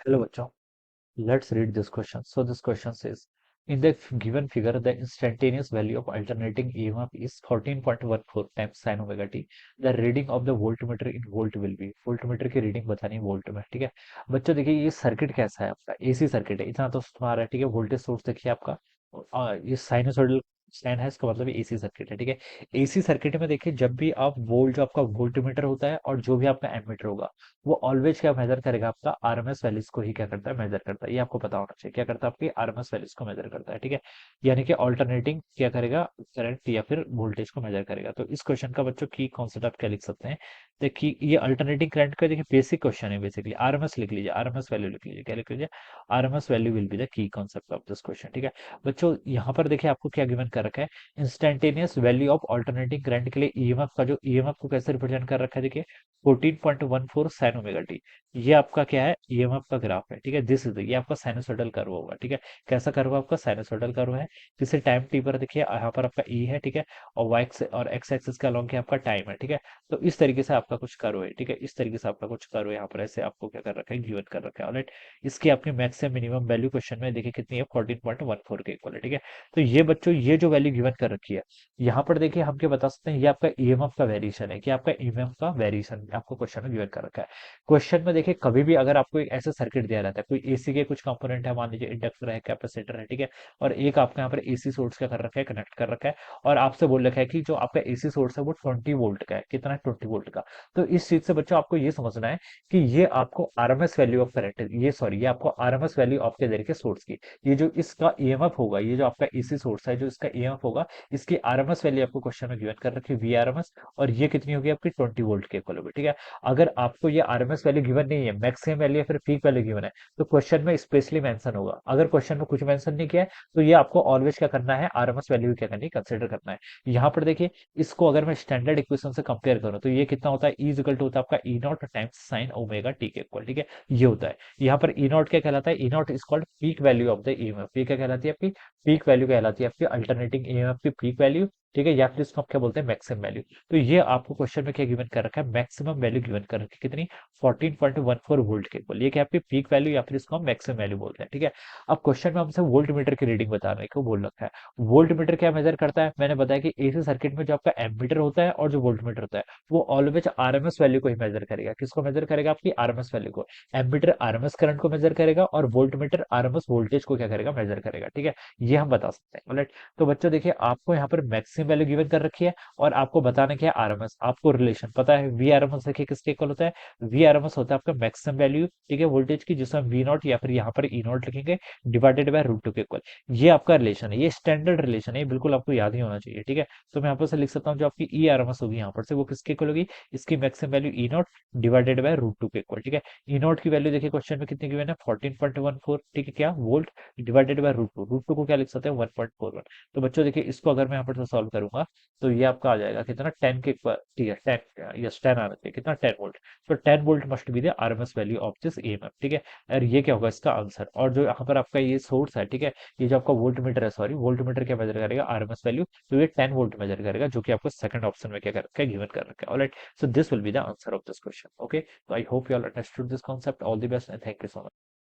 Hello, bachcho. Let's read this question. So this question says, in the given figure, the instantaneous value of alternating EMF is 14.14 times sin omega t. The reading of the voltmeter in volt will be. voltmeter की reading बतानी है volt में, ठीक है। बच्चों देखिए ये circuit कैसा है आपका, एसी सर्किट है, इतना तो तुम्हारा है, ठीक है। वोल्टेज सोर्स देखिए आपका, ये साइनसोइडल स्टैंड है, इसका मतलब एसी सर्किट है, ठीक है। एसी सर्किट में देखिए जब भी आप वोल्ट, जो आपका वोल्टमीटर होता है और जो भी आपका एमीटर होगा, वो ऑलवेज क्या मेजर करेगा, आपका आरएमएस वैल्यूज को ही क्या करता है, मेजर करता है। ये आपको पता होना चाहिए, क्या करता है, आपकी आरएमएस वैल्यूज को मेजर करता है, ठीक है। यानी कि ऑल्टरनेटिंग क्या करेगा, करंट या फिर वोल्टेज को मेजर करेगा। तो इस क्वेश्चन का बच्चों की कॉन्सेप्ट आप क्या लिख सकते हैं, देखिए ये अल्टरनेटिंग करंट का देखिए बेसिक क्वेश्चन है। बेसिकली आरएमएस लिख लीजिए, आरएमएस वैल्यू लिख लीजिए, क्या लिख लीजिए, RMS value will be the key concept of this question, ठीक है। बच्चों यहाँ पर देखिए आपको क्या गिवन कर रखा है, instantaneous value of alternating current के लिए ईएमएफ का, जो ईएमएफ को कैसे रिप्रेजेंट कर रखा है, देखिए 14.14 साइन ओमेगा टी। ये आपका क्या है, ईएमएफ का ग्राफ है, ठीक है। दिस इज ये आपका साइनसोइडल कर्व होगा, ठीक है। कैसा कर्व आपका, साइनसोइडल कर्व है। जिसे टाइम टी पर देखिए यहाँ पर आपका ई है, ठीक है। और वाई और एक्स एक्सिस का लॉन्ग आपका टाइम है, ठीक है। तो इस तरीके से आपका कुछ कर्व है, ठीक है। इस तरीके से आपका कुछ कर्व है यहाँ पर, ऐसे आपको क्या कर रखा है, गिवन कर रखा है, ऑलराइट। इसकी आपकी मैक्सिमम मिनिमम वैल्यू क्वेश्चन में देखिए कितनी है, 14.14 के इक्वल है, ठीक है। तो ये बच्चों ये जो वैल्यू गिवन कर रखी है, यहाँ पर देखिए हम क्या बता सकते हैं, ये आपका ईएमएफ का वेरिएशन है, कि आपका ईएमएफ का वेरिएशन आपको क्वेश्चन में गिवन कर रखा है। क्वेश्चन में देखिए कभी भी अगर आपको एक ऐसा सर्किट दिया रहता है, कोई एसी के कुछ कंपोनेंट है, मान लीजिए इंडक्टर है, कैपेसिटर है, ठीक है। और एक आपका यहाँ पर एसी सोर्स क्या कर रखा है, कनेक्ट कर रखा है। और आपसे बोल रखा है कि जो आपका एसी सोर्स है वो 20 वोल्ट का है, कितना है, 20 वोल्ट का। तो इस चीज से बच्चों आपको ये समझना है कि ये आपको आरएमएस वैल्यू ऑफ करंट, ये सॉरी, ये आपको आरएमएस वैल्यू ऑफ के देर के सोर्स की, ये जो इसका ईएमएफ होगा, ये जो आपका एसी सोर्स है, जो इसका ईएमएफ होगा, इसकी आरएमएस वैल्यू आपको क्वेश्चन में गिवन कर रखी है, वीआरएमएस। और ये कितनी होगी, आपकी 20 वोल्ट के इक्वल होगी, ठीक है। अगर आपको ये आरएमएस वैल्यू गिवन नहीं है, मैक्सिमम वैल्यू या फिर पीक वैल्यू गिवन है, तो क्वेश्चन में स्पेशली मेंशन होगा। अगर क्वेश्चन में कुछ मेंशन नहीं किया है, तो ये आपको ऑलवेज क्या करना है, आरएमएस वैल्यू क्या करनी है, कंसिडर करना है। यहाँ पर देखिए, इसको अगर मैं स्टैंडर्ड इक्वेशन से कंपेयर करूं, तो ये कितना होता है, ई इक्वल टू होता है आपका E naught times sine omega T के इक्वल, ठीक है। ये होता है। यहाँ पर ई नॉट क्या कहलाता है, E naught is called peak value of the EMF. ये क्या कहलाती है, आपकी पीक वैल्यू कहलाती है, आपकी अल्टरनेटिंग ईएमएफ की पीक वैल्यू, ठीक है। या फिर इसको हम क्या बोलते हैं, मैक्सिमम वैल्यू। तो ये आपको क्वेश्चन में क्या गिवन कर रखा है, मैक्सिमम वैल्यू गिवन कर रखी है, कितनी, 14.14 वोल्ट के इक्वल। ये क्या आपकी पीक वैल्यू या फिर इसको हम मैक्सिमम वैल्यू बोलते हैं, ठीक है। अब क्वेश्चन में हमसे वोल्ट मीटर की रीडिंग बताने को बोल रखा है। वोल्ट मीटर क्या मेजर करता है, मैंने बताया कि एसी सर्किट में जो आपका एमीटर होता है और जो वोल्ट मीटर होता है, वो ऑलवेज आरएमएस वैल्यू को ही मेजर करेगा। किसको मेजर करेगा, आपकी आरएमएस वैल्यू को। एमीटर आरएमएस करंट को मेजर करेगा और वोल्ट मीटर आरएमएस वोल्टेज को क्या करेगा, मेजर करेगा, ठीक है। ये हम बता सकते हैं, ऑलराइट। तो बच्चों देखिए आपको यहाँ पर मैक्सिमम वैल्यू गिवन कर रखी है, और आपको बताना क्या है, आरएमएस। आपको रिलेशन पता है, वी आरएमएस देखिए किसके इक्वल होता है, वी आरएमएस होता है आपका मैक्सिमम वैल्यू, ठीक है, वोल्टेज की, जिसमें वी नॉट या फिर यहाँ पर ई नॉट लिखेंगे, डिवाइडेड बाय रूट टू के इक्वल। ये आपका रिलेशन है, ये स्टैंडर्ड रिलेशन है, ये बिल्कुल आपको याद ही होना चाहिए, ठीक है। तो मैं यहाँ पर से लिख सकता हूँ, जो आपकी ई आरएमएस होगी यहाँ पर से, वो किसके इक्वल होगी, इसकी maximum value E naught divided by root two के इक्वल, ठीक है। ई नॉट की वैल्यू देखिए क्वेश्चन में कितनी गिवन है, 14.14, ठीक है, क्या volt, divided by root two. Root two को क्या लिख सकते हैं, 1.41। तो बच्चों देखिए इसको अगर मैं यहाँ पर से सॉल्व करूंगा, तो ये आपका आ जाएगा कितना, 10 के इक्वल, ठीक है, 10, यस 10 आना चाहिए, कितना, 10 वोल्ट। तो 10 volt must be the RMS value of this EMF, ठीक है। और ये क्या होगा इसका आंसर। और जो यहाँ पर आपका ये सोर्स है, ठीक है, ये जो आपका वोल्ट मीटर है, सॉरी, वोल्ट मीटर क्या मेजर करेगा, आरएमएस वैल्यू। तो ये 10 वोल्ट मेजर करेगा, जो कि आपको सेकंड ऑप्शन में क्या कर रखा है, गिवन कर रखा है, alright. So this will be the answer of this question, okay. तो I hope you all understood this concept, all the best and thank you so much.